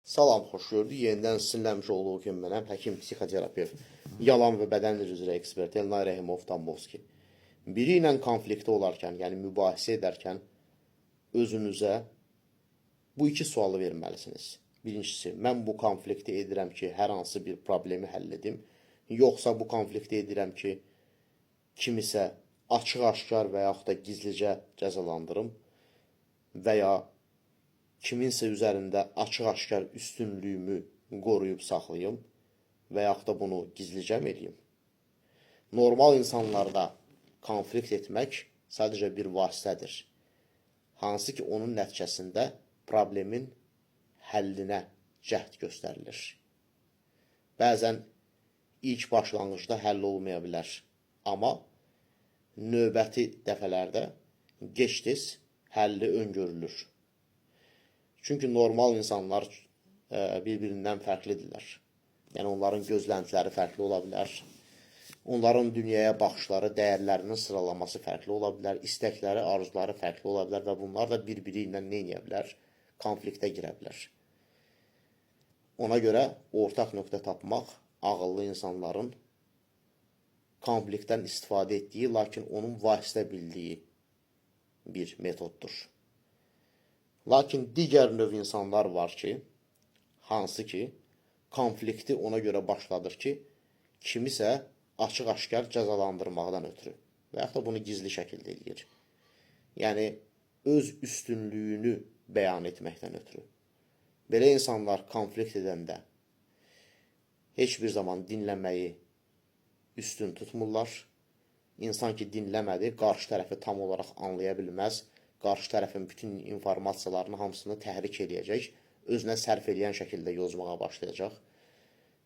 Salam, xoş gördük. Yenidən sizinləmiş olduğu kimi mənəm, həkim, psixoterapevt, yalan və bədən dili üzrə ekspert Elnay Rəhimov Tambovski. Biri ilə konfliktdə olarkən, yəni mübahisə edərkən özünüzə bu iki sualı verməlisiniz. Birincisi, mən bu konflikti edirəm ki, hər hansı bir problemi həll edim, yoxsa bu konflikti edirəm ki, kimisə açıq-aşkar və yaxud da gizlicə cəzalandırım və ya kiminsə üzərində açıq-aşkar üstünlüyümü qoruyub saxlayım və yaxud da bunu gizlicəm eləyim. Normal insanlarda konflikt etmək sadəcə bir vasitədir. Hansı ki, onun nəticəsində problemin həllinə cəhd göstərilir. Bəzən ilk başlanğıcda həll olmaya bilər, amma növbəti dəfələrdə gec-tez həlli öngörülür. Çünki normal insanlar bir-birindən fərqlidirlər. Yəni, onların gözləntiləri fərqli ola bilər. Onların dünyaya baxışları, dəyərlərinin sıralaması fərqli ola bilər. İstəkləri, arzuları fərqli ola bilər və bunlar da bir-biri ilə nə edə bilər? Konfliktə girə bilər. Ona görə ortaq nöqtə tapmaq ağıllı insanların konfliktdən istifadə etdiyi, lakin onun vasitə bildiyi bir metoddur. Lakin digər növ insanlar var ki, hansı ki, konflikti ona görə başladır ki, kimisə açıq-aşkar cəzalandırmaqdan ötürü və yaxud da bunu gizli şəkildə eləyir. Yəni, öz üstünlüyünü bəyan etməkdən ötürü. Belə insanlar konflikt edəndə heç bir zaman dinləməyi üstün tutmurlar. İnsan ki, dinləmədi, qarşı tərəfi tam olaraq anlaya bilməz. Qarşı tərəfin bütün informasiyalarını hamısını təhrik eləyəcək, özünə sərf eləyən şəkildə yozmağa başlayacaq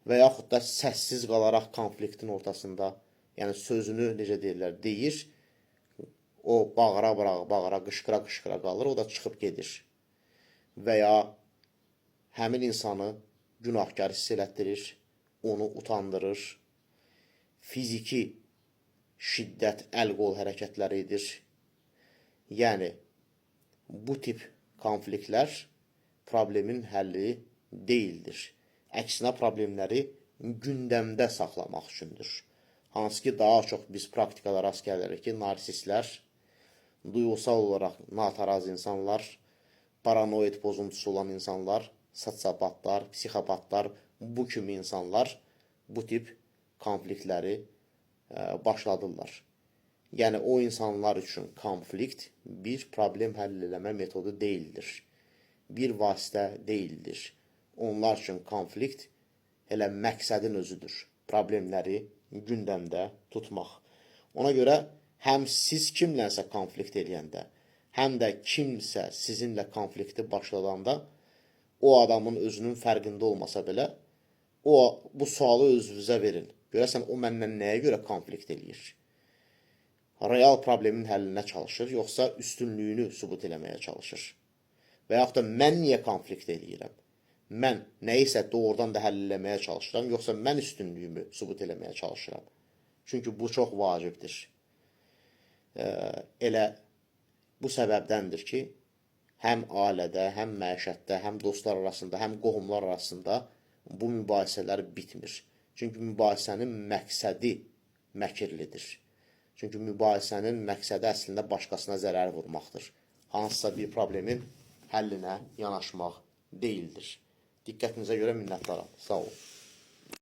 və yaxud da səssiz qalaraq konfliktin ortasında, yəni sözünü, necə deyirlər, deyir, o bağıra, qışqıra qalır, o da çıxıb gedir və ya həmin insanı günahkar hiss elətdirir, onu utandırır, fiziki şiddət, əl-qol hərəkətləri edir. Yəni, bu tip konfliktlər problemin həlli deyildir. Əksinə problemləri gündəmdə saxlamaq üçündür. Hansı ki, daha çox biz praktikalara rast gəlirik ki, narsistlər, duyğusal olaraq nataraz insanlar, paranoid pozuntusu olan insanlar, sosiopatlar, psixopatlar, bu kimi insanlar bu tip konfliktləri başladırlar. Yəni, o insanlar üçün konflikt bir problem həll eləmə metodu deyildir. Bir vasitə deyildir. Onlar üçün konflikt elə məqsədin özüdür. Problemləri gündəmdə tutmaq. Ona görə həm siz kimlənsə konflikt eləyəndə, həm də kimsə sizinlə konflikti başladanda o adamın özünün fərqində olmasa belə, bu sualı özünüzə verin. Görəsən, o məndən nəyə görə konflikt eləyir? Real problemin həllinə çalışır, yoxsa üstünlüyünü sübut eləməyə çalışır? Və yaxud da mən niyə konflikt eləyirəm? Mən nəyisə doğrudan da həll eləməyə çalışıram, yoxsa mən üstünlüyümü sübut eləməyə çalışıram? Çünki bu çox vacibdir. Elə bu səbəbdəndir ki, həm ailədə, həm məişətdə, həm dostlar arasında, həm qohumlar arasında bu mübahisələr bitmir. Çünki mübahisənin məqsədi məkirlidir. Çünki mübahisənin məqsədi əslində başqasına zərər vurmaqdır. Hansısa bir problemin həllinə yanaşmaq deyildir. Diqqətinizə görə minnətdaram. Sağ olun.